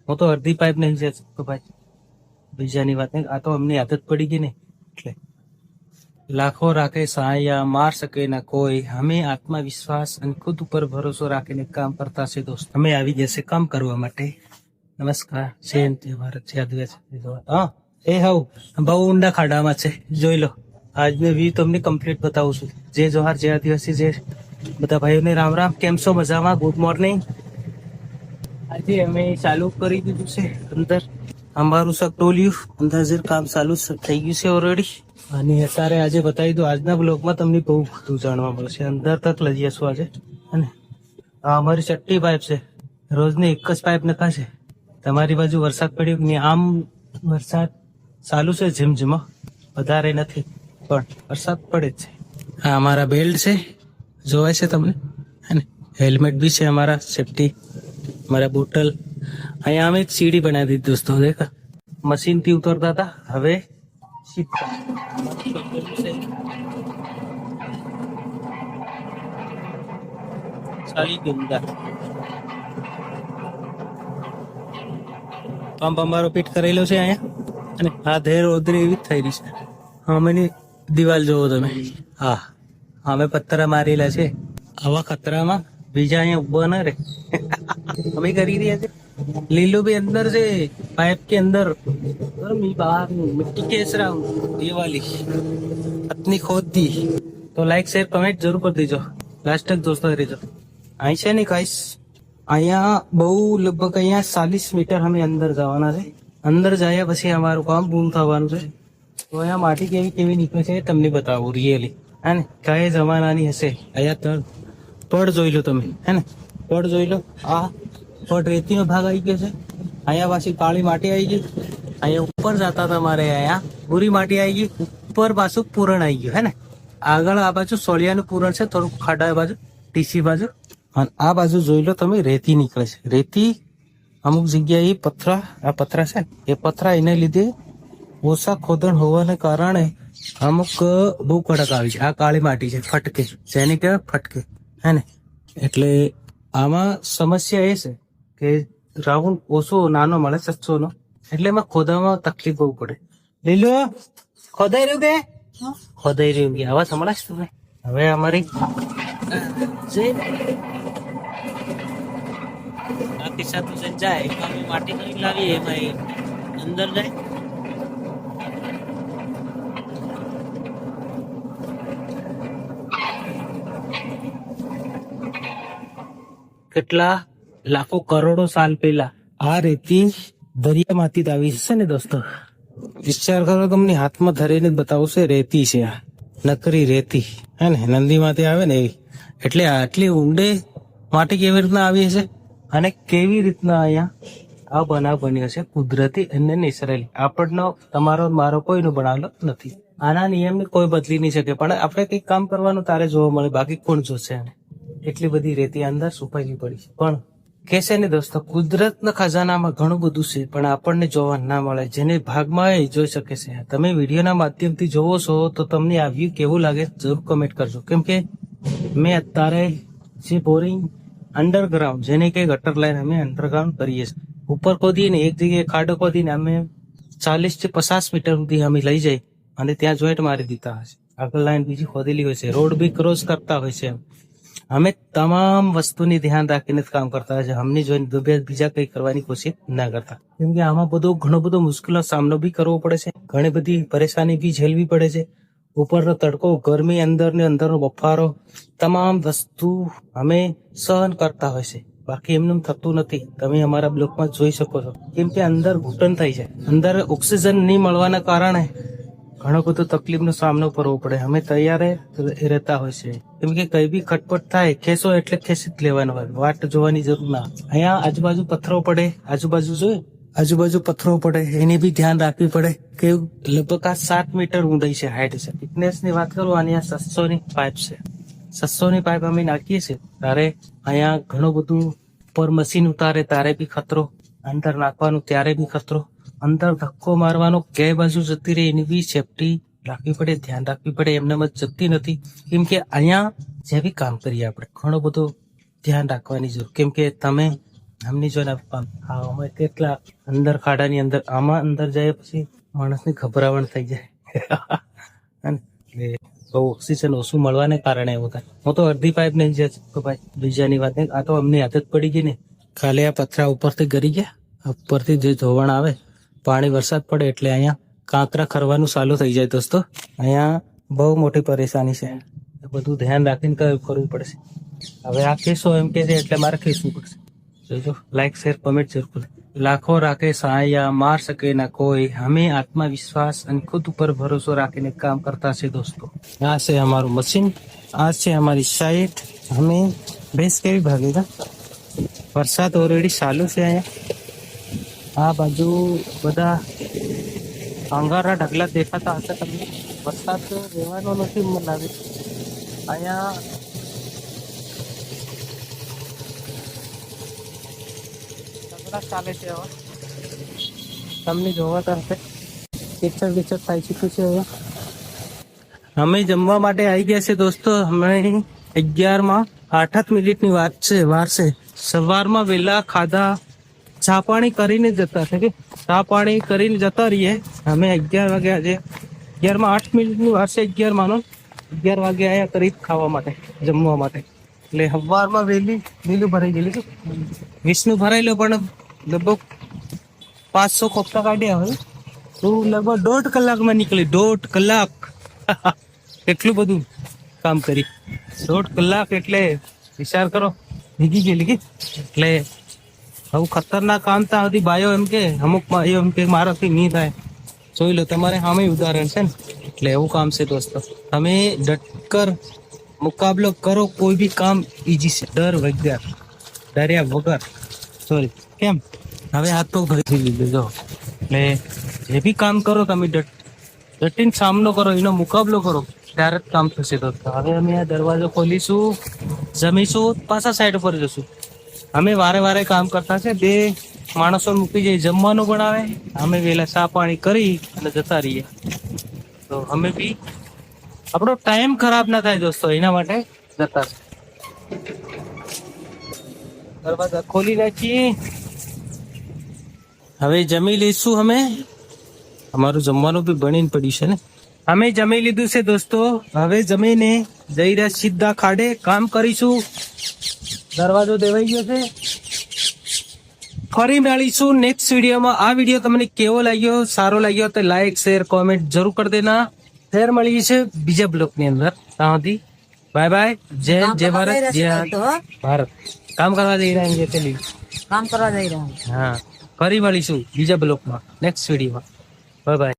હું તો અડધી પાઇપ નહીં જઈ શકતો ભાઈ, બીજાની વાત નહીં. આ તો અમને આદત પડી ગઈ ને એટલે. લાખો રાખે સહાયા, માર શકે ના કોઈ. અમે આત્મવિશ્વાસ અને ખુદ ઉપર ભરોસો રાખીને કામ કરતા છે દોસ્ત. અમે આવી જશે કામ કરવા માટે. નમસ્કાર. જયંતિ ભારત છે આદિવાસી. હા એ હાઉ બહુ ઊંડા ખાડામાં છે, જોઈ લો. આજ મેં વ્યૂ તમને કમ્પ્લીટ બતાવું છું. જય જોહાર, જય આદિવાસી, જય બધા ભાઈઓને રામ રામ. કેમ છો? મજામાં? Good morning. આજે અમે ચાલુ કરી દીધું છે અંદર અમારું સકટોલિયું. અંદર કામ ચાલુ થઈ ગયું છે ઓલરેડી. અને અત્યારે આજે બતાવી દઉં, આજના બ્લોગમાં તમને બહુ બધું જાણવા મળશે. અંદર તક લઈ જશું આજે. અને આ અમારી ચટ્ટી પાઇપ છે, રોજની એક જ પાઇપ નખાશે. તમારી બાજુ વરસાદ પડ્યો ને? આમ વરસાદ ચાલુ છે ઝીમઝીમો, વધારે નથી પણ વરસાદ પડે જ છે. આ અમારા બેલ્ટ છે, જોવાય છે તમને? અને હેલ્મેટ બી છે અમારા સેફટી, અમારા બોટલ. અહીંયા અમે એક સીડી બનાવી દીધી દોસ્તો. દેખા, મશીનથી ઉતરતા હતા, હવે ચાલી ગંદા પંપ અમારો ફિટ કરેલો છે અહીંયા. અને આ ધેર ઓદરી એવી જ થઈ રહી છે. આમેની દિવાલ જોવો તમે. હા, અમે પથ્થરા મારેલા છે. આવા ખતરામાં બીજા અહીંયા ઉભા ના રે. અમે કરી રહ્યા છે. લીલું भी अंदर से पाइप के अंदर, बाहर मिट्टी केस रहा हूँ ये वाली अपनी खोद दी. तो लाइक शेयर कमेंट जरूर कर दीजो, लास्ट तक दोस्तों રહેજો. અહીં છે ને ગાઈસ, અહીંયા બહુ લગભગ અહીંયા 40 મીટર અમે અંદર જવાના છે. અંદર જાય પછી અમારું કામ પૂરું થવાનું છે. તો અહીંયા માટી કેવી કેવી નીકળે છે તમને બતાવું રિયલી. હે ને, કયા જમાનાની હશે. અહીંયા પડ જોઈ લો તમે, હે ને, પડ જોઈ લો. આ પડ રેતીનો ભાગ આવી ગયો છે. અહીંયા પાછી કાળી માટી આવી ગઈ. અહીંયા ઉપર જતા તમારે અહીંયા ભૂરી માટી આવી ગઈ. ઉપર પાછું પૂરણ આવી ગયું, હે ને. આગળ આ બાજુ સોળિયાનું પૂરણ છે, થોડુંક ખાડા બાજુ ટીસી બાજુ. અને આ બાજુ જોઈ લો તમે, રેતી નીકળે છે. રેતી અમુક જગ્યાએ પથરા, આ પથરા છે ને, એ પથરા એને લીધે ઓછા ખોદણ હોવાને કારણે અમુક બહુ કડક આવી છે. આ કાળી માટી છે, ફટકે, જેને કહેવાય ફટકે, હે ને. એટલે આમાં સમસ્યા એ છે કે રાઉન્ડ ઓછો નાનો મળે 600 નો, એટલે એમાં ખોદામાં તકલીફ બહુ પડે. લીલો ખોદાઈ રહ્યું કે ખોદાઈ રહ્યું કે આવા સંભળાશ તમે. હવે અમારી બાકી સાથે જાય માટી નહીં લાવીએ એમાં અંદર જાય. કેટલા લાખો કરોડો સાલ પહેલા આ રેતી દરિયામાંથી જ આવી છે ને દોસ્તો. વિચાર કરો, તમને હાથમાં ધરીને બતાવશે, રેતી છે આ, નકરી રેતી, હે ને, નદીમાંથી આવે ને એવી. એટલે આટલી ઊંડે માટી કેવી રીતના આવી હશે અને કેવી રીતના અહીંયા આ બનાવ બન્યો છે, કુદરતી અને નેચરલી. આપણનો, તમારો, મારો કોઈનો બનાવેલો નથી. આના નિયમને કોઈ બદલી નહીં શકે, પણ આપણે કંઈક કામ કરવાનું તારે જોવા મળે, બાકી કોણ જોશે આને? એટલી બધી રેતી અંદર સુપાયેલી પડી છે. પણ કે છે ને દોસ્તો, કુદરતના ખજાનામાં ઘણું બધું છે, પણ આપણને જોવા ના મળે. જેને ભાગમાં એ જોઈ શકે છે. તમે વિડીયોના માધ્યમથી જોવો છો તો તમને આ વ્યૂ કેવું લાગે જરૂર કમેન્ટ કરજો. કેમ કે મેં અત્યારે જે બોરિંગ અંડરગ્રાઉન્ડ, જેને કે ગટર લાઈન, અમે અંડરગ્રાઉન્ડ કરીએ છીએ. ઉપર ખોદીને એક જગ્યાએ ખાડો ખોદીને અમે 40 થી 50 મીટર સુધી અમે લઈ જઈ અને ત્યાં જોઈન્ટ મારી દીધા હશે. આગળ લાઈન બીજી ખોદેલી હોય છે, રોડ બી ક્રોસ કરતા હોય છે. અમે તમામ વસ્તુની ધ્યાન રાખીને જ કામ કરતા હોય છે. અમને જોઈને બીજા કઈ કરવાની કોશિશ ના કરતા. કેમ કે આમાં ઘણો બધો મુશ્કેલનો સામનો બી કરવો પડે છે, ઘણી બધી પરેશાની બી ઝેલવી પડે છે. ઉપરનો તડકો, ગરમી, અંદરનો બફારો, તમામ વસ્તુ અમે સહન કરતા હોય છે. બાકી એમનું થતું નથી. તમે અમારા બ્લોકમાં જોઈ શકો છો. કેમ કે અંદર ઘૂંટણ થાય છે. અંદર ઓક્સિજન નહીં મળવાના કારણે ઘણો બધો તકલીફનો સામનો કરવો પડે. અમે તૈયાર રહેતા હોય છે. કેમ કે કઈ બી ખટપટ થાય, ખેંચો એટલે ખેંચી જ લેવાનો હોય, વાટ જોવાની જરૂર ના. અહીંયા આજુબાજુ પથ્થરો પડે, આજુબાજુ પથ્થરો પડે, એની બી ધ્યાન રાખવી પડે. કે લગભગ આ 7 મીટર ઊંડાઈ છે, હાઈટ છે. થિકનેસ ની વાત કરું, આની આ 600 ની પાઇપ છે. 600 ની પાઇપ અમે નાખીએ છીએ ત્યારે અહીંયા ઘણું બધું પર મશીન ઉતારે ત્યારે બી ખતરો, અંદર નાખવાનું ત્યારે બી ખતરો, અંદર ધક્કો મારવાનો કે બાજુ જતી રહે એની બી સેફટી રાખવી પડે, ધ્યાન રાખવી પડે. એમને જતી નથી. કેમ કે અહીંયા જે બી કામ કરીએ આપણે ઘણો બધો ધ્યાન રાખવાની જરૂર. કેમ કે તમે આમની જોઈને હા અમે કેટલા અંદર ખાડાની અંદર આમાં અંદર જાય પછી માણસને ગભરામણ થઈ જાય અને એ બહુ ઓક્સિજન ઓછું મળવાને કારણે એવું થાય. હું તો અડધી પાઇપ નહીં જ તો ભાઈ બીજાની વાત નહીં. આ તો અમને આદત પડી ગઈ ને. ખાલી આ પથરા ઉપરથી ગરી ગયા. ઉપરથી જે ધોવાણ આવે પાણી વરસાદ પડે એટલે અહીંયા કાંકરા ખરવાનું ચાલુ થઈ જાય દોસ્તો. અહીંયા બહુ મોટી પરેશાની છે. બધું ધ્યાન રાખીને કરવું પડશે. હવે આ કેસો એમ કે છે એટલે મારે ખેંચવું પડશે. જોજો લાઈક શેર કમેન્ટ જરૂર કરો. લાખો રાખે સહાયા માર શકે ના કોઈ. હમે આત્મવિશ્વાસ અને ખુદ ઉપર ભરોસો રાખીને કામ કરતા છે દોસ્તો. આ છે અમારું મશીન, આ છે અમારી સાઈટ. અમે ભેંસ કેવી ભાગેગા. વરસાદ ઓલરેડી ચાલુ છે અહીંયા. આ બાજુ બધા અંગારા ઢગલા દેખાતા હશે તમને. વરસાદ રહેવાનો નથી મને લાગે. અહીંયા ચાલે છે હવે તમને જોવાતા હશે. કિચડ થઈ ચૂક્યું છે હવે. અમે જમવા માટે આવી ગયા છે દોસ્તો. અમે 11:08 વાત છે વાર છે. સવારમાં વહેલા ખાધા, ચા પાણી કરીને જતા છે કે ચા પાણી કરીને જતા રહીએ. અમે 11 વાગે આજે 11:08 વાર છે. 11 વાગે આયા કરીબ ખાવા માટે જમવા માટે. એટલે સવારમાં વહેલું ભરાઈ ગયેલું છે. 20 ભરાઈ લો પણ લગભગ 500 કોફતા કાઢ્યા હવે. તો લગભગ 1.5 કલાકમાં નીકળી. 1.5 કલાક એટલું બધું કામ કરી. 1.5 કલાક એટલે વિચાર કરો ભીગી ગયેલી કે. એટલે આવું ખતરનાક કામ ત્યાં સુધી બાયો એમ કે અમુક બાયો એમ કે મારાથી નહીં થાય. જોઈ લો તમારે સામે ઉદાહરણ છે ને. એટલે એવું કામ છે દોસ્તો. તમે ડટકર મુકાબલો કરો. કોઈ બી કામ ઈજી છે. ડર્યા વગર. સોરી કેમ હવે હાથ તો ભરી લીધો જો. એટલે જે બી કામ કરો તમે ડટીને સામનો કરો, એનો મુકાબલો કરો ત્યારે જ કામ થશે દોસ્તો. હવે અમે આ દરવાજો ખોલીશું, જમીશું, પાછા સાઈડ ઉપર જશું. અમે વારે કામ કરતા છે. 2 માણસો મૂકી જઈએ, જમવાનું બનાવે, અમે વહેલા ચા પાણી કરી અને જતા રહીએ. તો અમે બી આપણો ટાઈમ ખરાબ ના થાય દોસ્તો એના માટે જતા છે. દરવાજા ખોલી નાખીએ. હવે જમી લઈશું. અમે અમારું જમવાનું બી બનીને પડ્યું છે ને. અમે જમી લીધું છે દોસ્તો. હવે જમીને જઈ રહ્યા સીધા ખાડે કામ કરીશું. દરવાજો દેવાઈ ગયો છે. ફરી મળીશું નેક્સ્ટ વિડીયોમાં. આ વિડીયો તમને કેવો લાગ્યો, સારો લાગ્યો તો લાઈક શેર કોમેન્ટ જરૂર કરી દેના. ફેર મળીએ છે બીજા બ્લોકની અંદર. ત્યાં સુધી બાય બાય. જય ભારત, જય ભારત. કામ કરવા જઈ રહ્યા છીએ પેલી કામ કરવા જઈ રહ્યા. હા ફરી મળીશું બીજા બ્લોકમાં નેક્સ્ટ વિડીયોમાં. Bye bye.